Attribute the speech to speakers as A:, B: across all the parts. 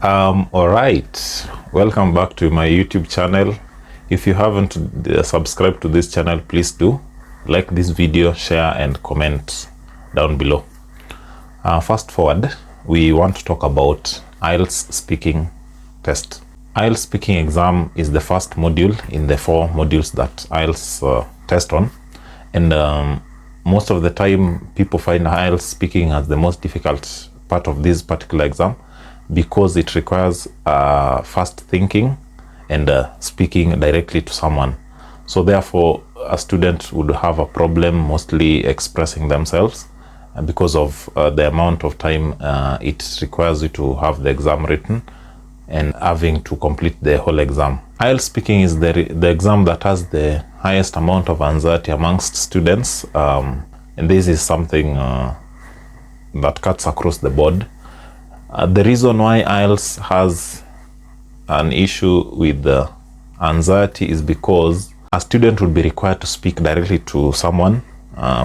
A: All right, welcome back to my YouTube channel. If you haven't subscribed to this channel, please do like this video, share and comment down below. Fast forward, we want to talk about Ielts speaking test. Ielts speaking exam is the first module in the 4 modules that Ielts test on, and most of the time people find Ielts speaking as the most difficult part of this particular exam, because it requires fast thinking and speaking directly to someone. So therefore a student would have a problem mostly expressing themselves because of the amount of time it requires you to have the exam written and having to complete the whole exam. Ielts speaking is the exam that has the highest amount of anxiety amongst students, and this is something that cuts across the board. The reason why Ielts has an issue with the anxiety is because a student would be required to speak directly to someone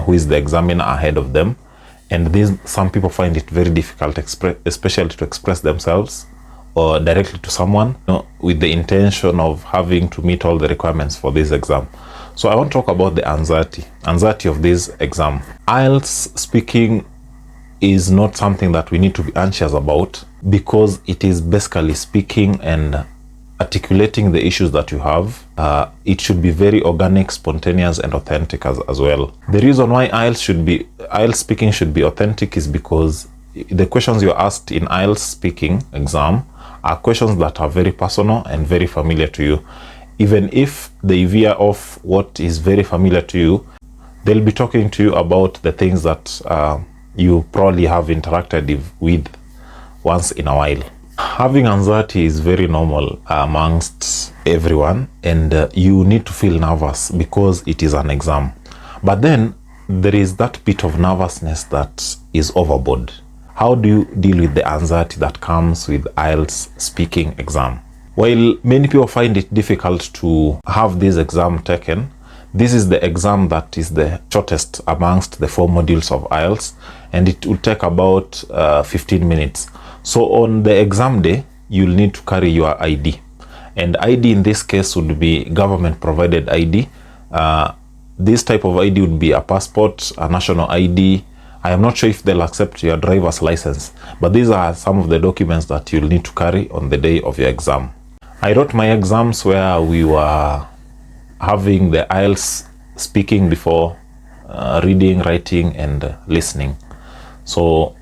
A: who is the examiner ahead of them, and some people find it very difficult, especially to express themselves or directly to someone, with the intention of having to meet all the requirements for this exam. So I want to talk about the anxiety of this exam. Ielts speaking is not something that we need to be anxious about, because it is basically speaking and articulating the issues that you have. It should be very organic, spontaneous and authentic as well. The reason why Ielts speaking should be authentic is because the questions you're asked in Ielts speaking exam are questions that are very personal and very familiar to you. Even if they veer off what is very familiar to you, they'll be talking to you about the things that you probably have interacted with once in a while. Having anxiety is very normal amongst everyone, and you need to feel nervous because it is an exam. But then there is that bit of nervousness that is overboard. How do you deal with the anxiety that comes with Ielts speaking exam? While many people find it difficult to have this exam taken, this is the exam that is the shortest amongst the 4 modules of Ielts, and it will take about 15 minutes. So on the exam day, you'll need to carry your ID. And ID in this case would be government provided ID. This type of ID would be a passport, a national ID. I am not sure if they'll accept your driver's license, but these are some of the documents that you'll need to carry on the day of your exam. I wrote my exams where we were having the Ielts speaking before reading, writing and listening. So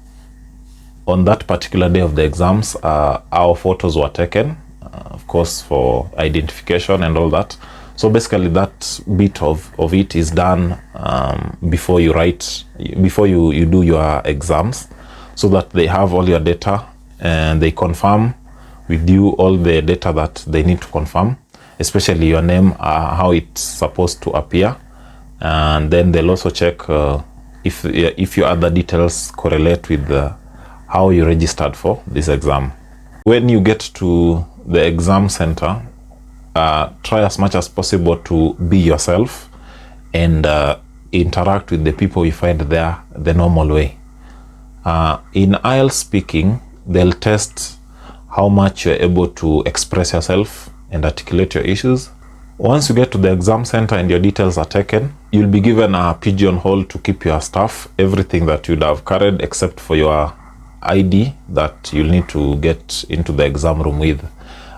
A: on that particular day of the exams, our photos were taken, of course, for identification and all that. So basically that bit of it is done before you do your exams, so that they have all your data and they confirm with you all the data that they need to confirm, especially your name, how it's supposed to appear, and then they'll also check if your other details correlate with how you registered for this exam. When you get to the exam center, try as much as possible to be yourself and interact with the people you find there the normal way. In Ielts speaking, they'll test how much you're able to express yourself and articulate your issues. Once you get to the exam center and your details are taken, you'll be given a pigeonhole to keep your stuff, everything that you'd have carried except for your ID that you'll need to get into the exam room with.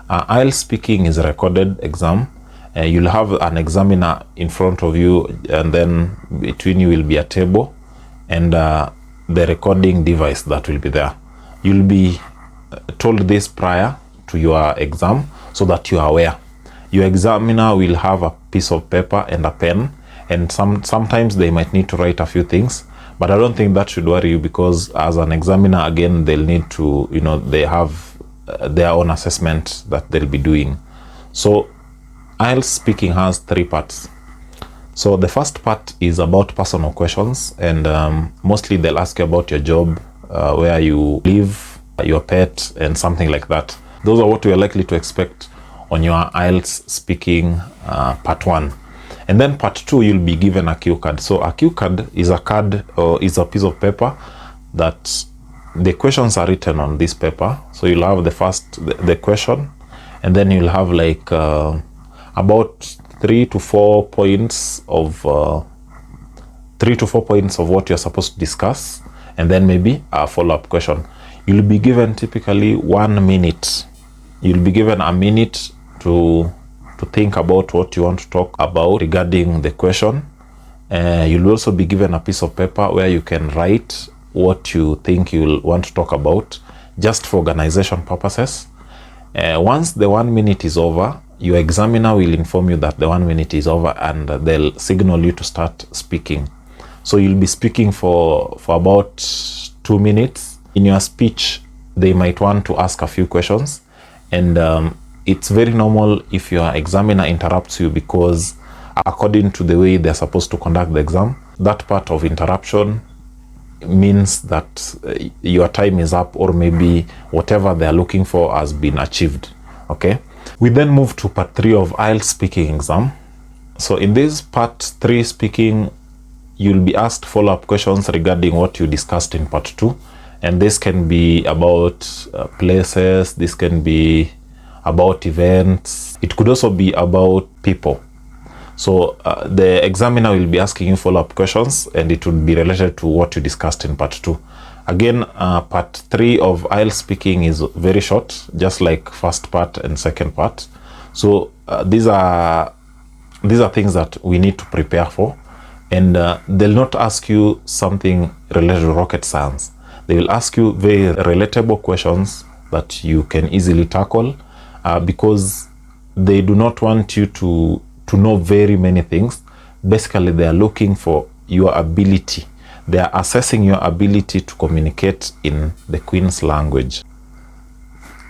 A: Ielts speaking is a recorded exam. You'll have an examiner in front of you, and then between you will be a table and the recording device that will be there. You'll be told this prior to your exam so that you are aware. Your examiner will have a piece of paper and a pen, and sometimes they might need to write a few things, but I don't think that should worry you, because as an examiner, again, they'll need to, they have their own assessment that they'll be doing. So Ielts speaking has 3 parts. So the first part is about personal questions, and mostly they'll ask you about your job, where you live, your pet and something like that. Those are what we are likely to expect on your Ielts speaking part 1. And then part 2, you'll be given a cue card. So a cue card is a card, or is a piece of paper that the questions are written on this paper. So you'll have the question, and then you'll have like about 3 to 4 points of what you're supposed to discuss, and then maybe a follow-up question. You'll be given typically 1 minute. You'll be given a minute to think about what you want to talk about regarding the question. You'll also be given a piece of paper where you can write what you think you'll want to talk about, just for organization purposes. Once the 1 minute is over, your examiner will inform you that the 1 minute is over, and they'll signal you to start speaking. So you'll be speaking for about 2 minutes. In your speech, they might want to ask a few questions, and it's very normal if your examiner interrupts you, because according to the way they're supposed to conduct the exam, that part of interruption means that your time is up, or maybe whatever they're looking for has been achieved. Okay, we then move to part 3 of Ielts speaking exam. So in this part 3 speaking, you'll be asked follow-up questions regarding what you discussed in part 2, and this can be about places, this can be about events, it could also be about people. So the examiner will be asking you follow-up questions, and it would be related to what you discussed in part 2. Again, part 3 of Ielts speaking is very short, just like first part and second part. So these are things that we need to prepare for, and they'll not ask you something related to rocket science. They will ask you very relatable questions that you can easily tackle, because they do not want you to know very many things. Basically, they are looking for your ability. They are assessing your ability to communicate in the Queen's language.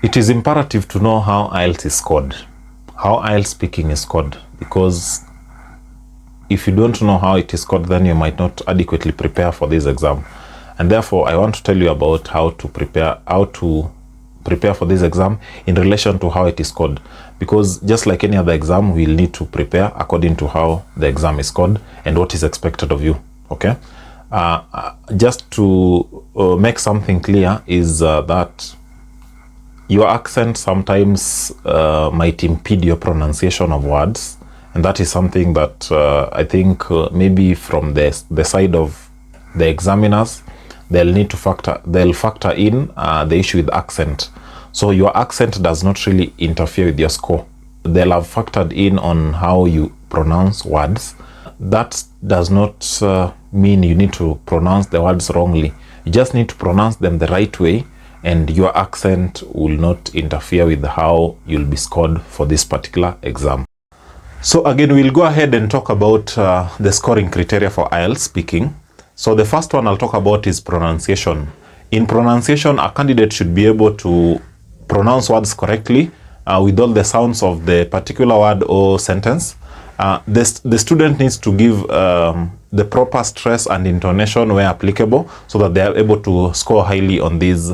A: It is imperative to know how Ielts is scored, how Ielts speaking is scored, because if you don't know how it is scored, then you might not adequately prepare for this exam. And therefore, I want to tell you about how to prepare for this exam in relation to how it is scored, because just like any other exam, we'll need to prepare according to how the exam is scored and what is expected of you. Okay, just to make something clear is that your accent sometimes might impede your pronunciation of words, and that is something that I think maybe from the side of the examiners, they'll factor in the issue with accent. So your accent does not really interfere with your score. They'll have factored in on how you pronounce words. That does not mean you need to pronounce the words wrongly. You just need to pronounce them the right way, and your accent will not interfere with how you'll be scored for this particular exam. So again, we'll go ahead and talk about the scoring criteria for Ielts speaking. So the first one I'll talk about is pronunciation. In pronunciation, a candidate should be able to pronounce words correctly with all the sounds of the particular word or sentence. The student needs to give the proper stress and intonation where applicable, so that they are able to score highly on this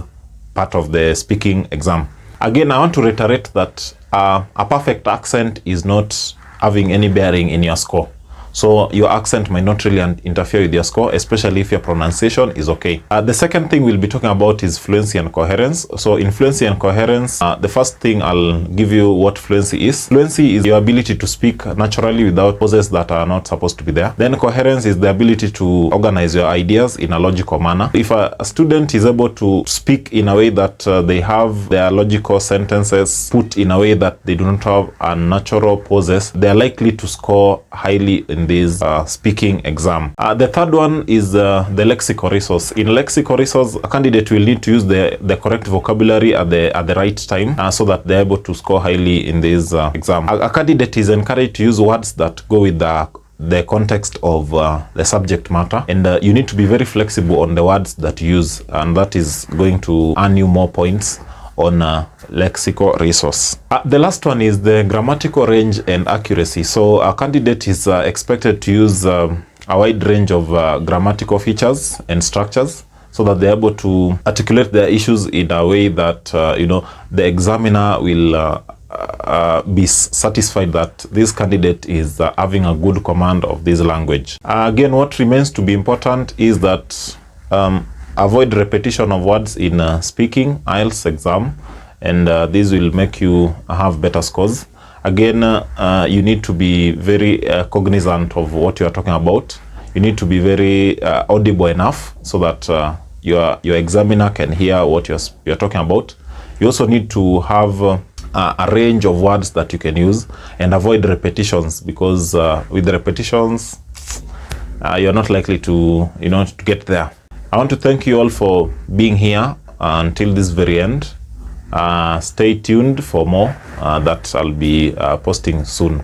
A: part of the speaking exam. Again, I want to reiterate that a perfect accent is not having any bearing in your score. So your accent might not really interfere with your score, especially if your pronunciation is okay. The second thing we'll be talking about is fluency and coherence. So in fluency and coherence, the first thing I'll give you what fluency is. Fluency is your ability to speak naturally without pauses that are not supposed to be there. Then coherence is the ability to organize your ideas in a logical manner. If a student is able to speak in a way that they have their logical sentences put in a way that they do not have unnatural pauses, they are likely to score highly in this speaking exam. The third one is the lexical resource. In lexical resource, a candidate will need to use the correct vocabulary at the right time, so that they're able to score highly in this exam. A candidate is encouraged to use words that go with the context of the subject matter, and you need to be very flexible on the words that you use, and that is going to earn you more points on lexical resource. The last one is the grammatical range and accuracy. So a candidate is expected to use a wide range of grammatical features and structures, so that they're able to articulate their issues in a way that the examiner will be satisfied that this candidate is having a good command of this language. Again, what remains to be important is that avoid repetition of words in speaking IELTS exam, and this will make you have better scores. Again, you need to be very cognizant of what you are talking about. You need to be very audible enough so that your examiner can hear what you're talking about. You also need to have a range of words that you can use, and avoid repetitions, because with the repetitions you're not likely to to get there. I want to thank you all for being here until this very end. Stay tuned for more that I'll be posting soon.